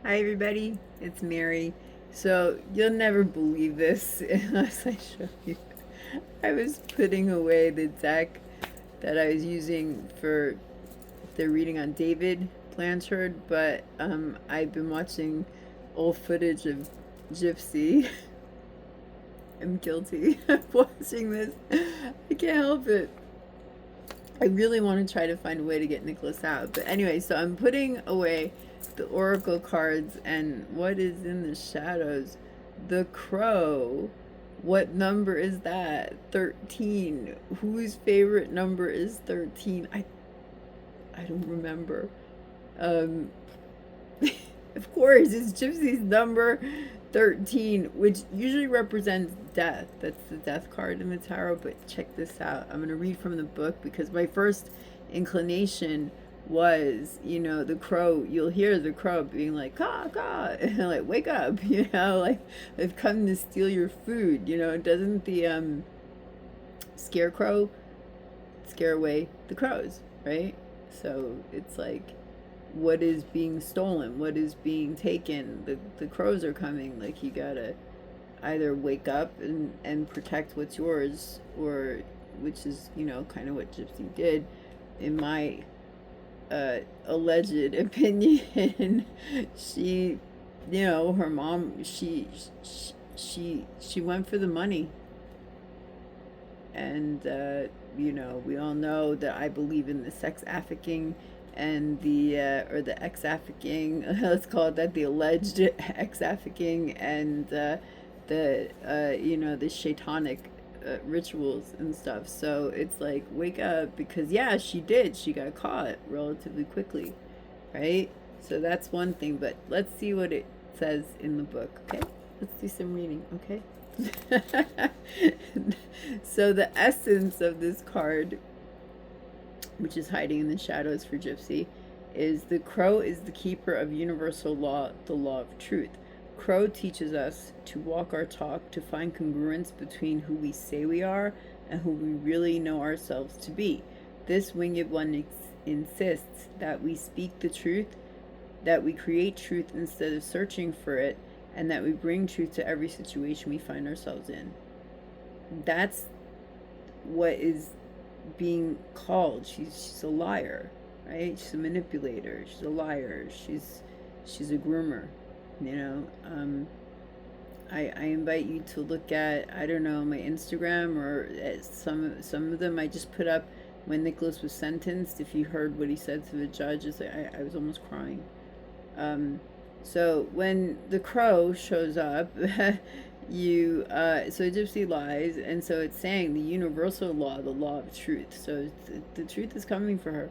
Hi, everybody. It's Mary. So, you'll never believe this unless I show you. I was putting away the deck that I was using for the reading on David Blanchard, but I've been watching old footage of Gypsy. I'm guilty of watching this. I can't help it. I really want to try to find a way to get Nicholas out. But anyway, so I'm putting away the oracle cards and what is in the shadows. The crow. What number is that? 13. Whose favorite number is 13? I don't remember. Um of course, it's Gypsy's number 13, which usually represents death. That's the death card in the tarot. But check this out. I'm going to read from the book because my first inclination was, the crow. You'll hear the crow being like, caw, caw, and like, wake up, like, I've come to steal your food. Doesn't the scarecrow scare away the crows, right? So it's like, what is being stolen, what is being taken. The crows are coming. Like, you gotta either wake up and protect what's yours, or which is kind of what Gypsy did in my alleged opinion. She, her mom, she went for the money. And we all know that I believe in the sex trafficking and the or the ex trafficking. Let's call it that, the alleged ex trafficking, and the satanic rituals and stuff. So it's like, wake up, because yeah, she did. She got caught relatively quickly, right? So that's one thing. But let's see what it says in the book. Okay, let's do some reading. Okay. So the essence of this card, which is hiding in the shadows for Gypsy, is the crow is the keeper of universal law, the law of truth. Crow teaches us to walk our talk, to find congruence between who we say we are and who we really know ourselves to be. This winged one insists that we speak the truth, that we create truth instead of searching for it, and that we bring truth to every situation we find ourselves in. That's what is being called. She's a liar, right? She's a manipulator. She's a liar. She's a groomer. You know, I invite you to look at, I don't know, my Instagram, or some of them I just put up when Nicholas was sentenced. If you heard what he said to the judge, I was almost crying. So when the crow shows up, so Gypsy lies, and so it's saying the universal law, the law of truth. So the truth is coming for her.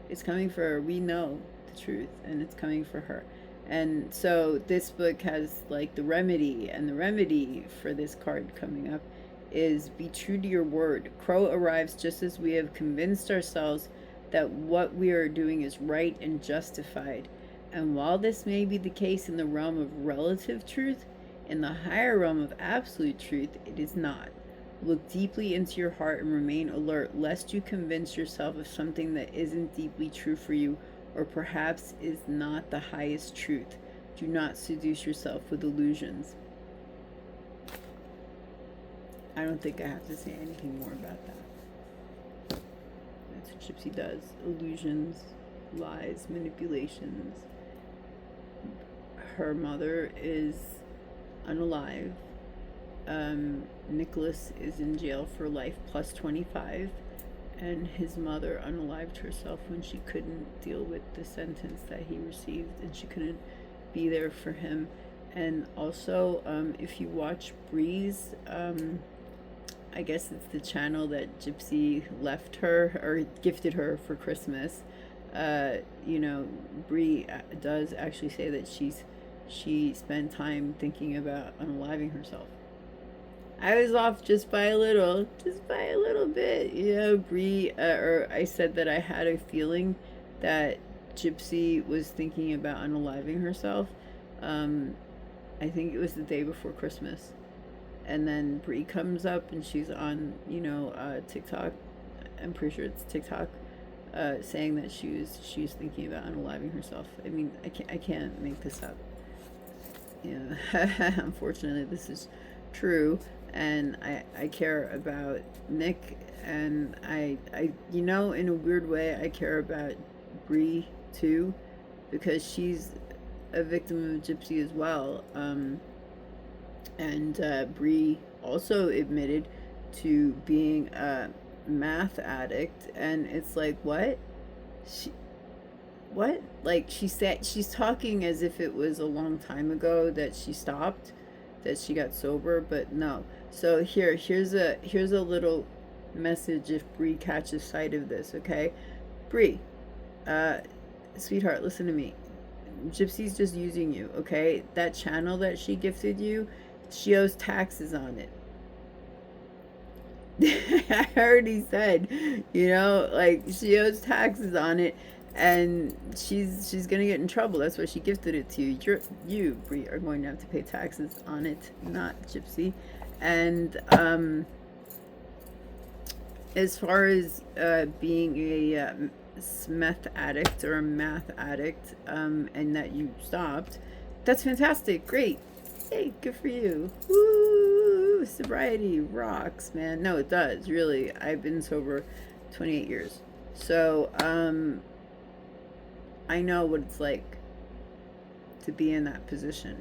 It's coming for her. We know the truth, and it's coming for her. And so this book has like the remedy, and the remedy for this card coming up is be true to your word. Crow arrives just as we have convinced ourselves that what we are doing is right and justified. And while this may be the case in the realm of relative truth, in the higher realm of absolute truth, it is not. Look deeply into your heart and remain alert, lest you convince yourself of something that isn't deeply true for you, or perhaps is not the highest truth. Do not seduce yourself with illusions. I don't think I have to say anything more about that. That's what Gypsy does. Illusions, lies, manipulations. Her mother is unalive. Nicholas is in jail for life plus 25, and his mother unalived herself when she couldn't deal with the sentence that he received, and she couldn't be there for him. And also, if you watch Bree's, I guess it's the channel that Gypsy left her or gifted her for Christmas. Bree does actually say that she spent time thinking about unaliving herself. I was off just by a little bit. Bree, or I said that I had a feeling that Gypsy was thinking about unaliving herself. I think it was the day before Christmas. And then Bree comes up and she's on, TikTok. I'm pretty sure it's TikTok. saying that she was thinking about unaliving herself. I mean, I can't make this up. Yeah, unfortunately, this is true, and I care about Nick, and you know, in a weird way, I care about Bree too, because she's a victim of Gypsy as well. And Bree also admitted to being a math addict, and it's like, she like she said, she's talking as if it was a long time ago that she stopped, that she got sober, but no. So here's a little message if Bree catches sight of this. Okay, Bree, uh sweetheart, listen to me. Gypsy's just using you, okay? That channel that she gifted you, she owes taxes on it. I already said, you know, like, she owes taxes on it, and she's gonna get in trouble. That's why she gifted it to you. You, Bree, are going to have to pay taxes on it, not Gypsy. And as far as being a meth addict or a math addict, and that you stopped, that's fantastic. Great. Hey, good for you. Woo! Sobriety rocks, man. No, it does, really. I've been sober 28 years. So, I know what it's like to be in that position,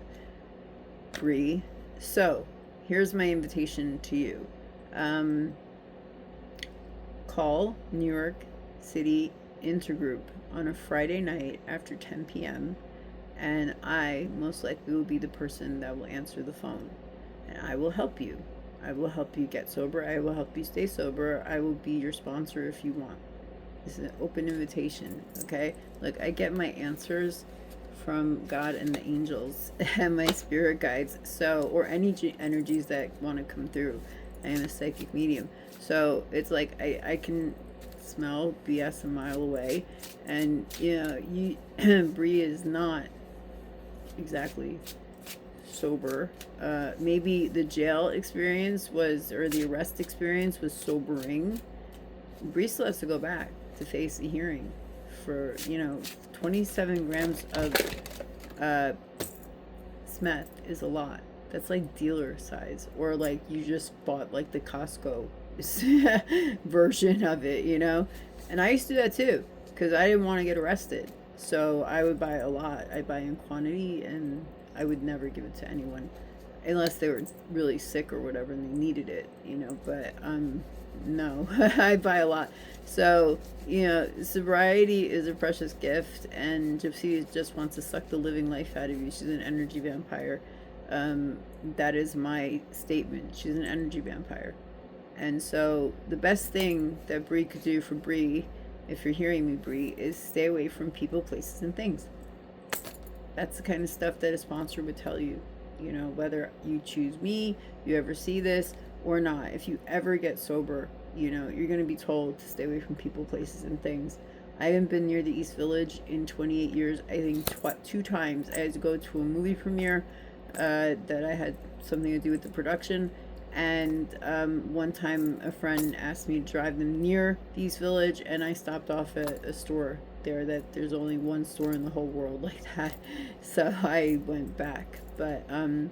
Bree. So, here's my invitation to you. Call New York City Intergroup on a Friday night after 10 p.m. and I most likely will be the person that will answer the phone. And I will help you. I will help you get sober. I will help you stay sober. I will be your sponsor if you want. This is an open invitation, okay? Look, I get my answers from God and the angels and my spirit guides. So, or any energies that want to come through. I am a psychic medium. So it's like I can smell BS a mile away. And, you know, Bree is not exactly sober. Maybe the jail experience was, or the arrest experience was sobering. Bree still has to go back to face a hearing for, you know, 27 grams of meth is a lot. That's like dealer size, or like you just bought like the Costco version of it, you know. And I used to do that too, because I didn't want to get arrested. So I would buy a lot. I buy in quantity, and I would never give it to anyone unless they were really sick or whatever and they needed it, you know. But no, I buy a lot. So, you know, sobriety is a precious gift, and Gypsy just wants to suck the living life out of you. She's an energy vampire. That is my statement. She's an energy vampire. And so the best thing that Bree could do for Bree, if you're hearing me, Bree, is stay away from people, places, and things. That's the kind of stuff that a sponsor would tell you. You know, whether you choose me, you ever see this, or not. If you ever get sober, you know, you're going to be told to stay away from people, places, and things. I haven't been near the East Village in 28 years. I think 2 times. I had to go to a movie premiere that I had something to do with the production. And one time a friend asked me to drive them near the East Village, and I stopped off at a store there that there's only one store in the whole world like that. So I went back. But, and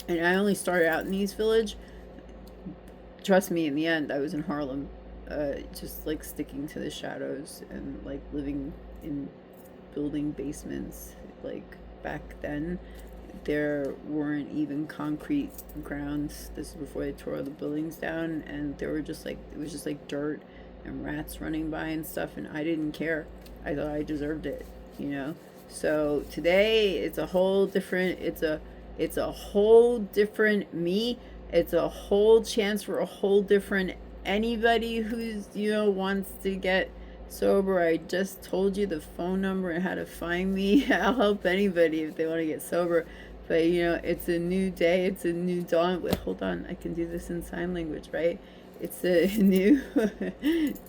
I only started out in the East Village. Trust me, in the end, I was in Harlem, just like sticking to the shadows and like living in building basements. Like back then, there weren't even concrete grounds. This is before they tore all the buildings down, and there were just like, it was just like dirt and rats running by and stuff, and I didn't care. I thought I deserved it, you know. So today it's a whole different, it's a whole different me. It's a whole chance for a whole different anybody who's, you know, wants to get sober. I just told you the phone number and how to find me. I'll help anybody if they want to get sober. But, you know, it's a new day. It's a new dawn. Wait, hold on. I can do this in sign language, right? It's a new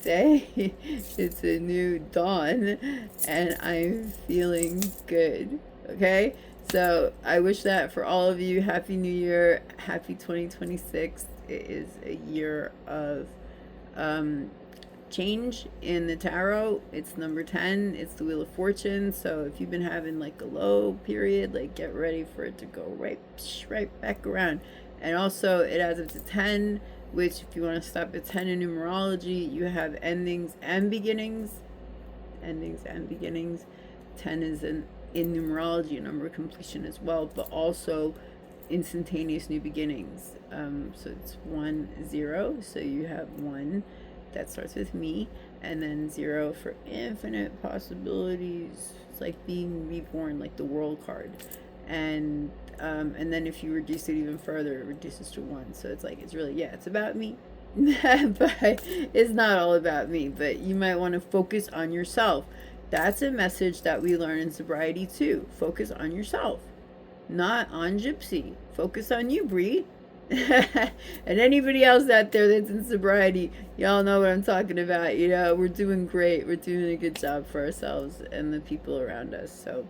day. It's a new dawn. And I'm feeling good. Okay? So I wish that for all of you. Happy New Year. Happy 2026. It is a year of change in the tarot. It's number 10. It's the Wheel of Fortune. So if you've been having like a low period, like get ready for it to go right back around. And also it adds up to 10, which if you want to stop at 10 in numerology, you have endings and beginnings. Endings and beginnings. 10 is in numerology a number of completion as well, but also instantaneous new beginnings. So it's 1 0. So you have 1 that starts with me, and then 0 for infinite possibilities. It's like being reborn, like the World card, and then if you reduce it even further, it reduces to 1. So it's like, it's really, yeah, it's about me. But it's not all about me. But you might want to focus on yourself. That's a message that we learn in sobriety too. Focus on yourself, not on Gypsy. Focus on you, Bree. And anybody else out there that's in sobriety, y'all know what I'm talking about. You know, we're doing great. We're doing a good job for ourselves and the people around us. So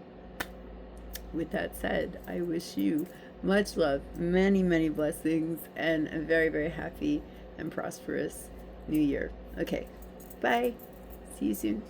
with that said, I wish you much love, many, many blessings, and a very, very happy and prosperous new year. Okay, bye. See you soon.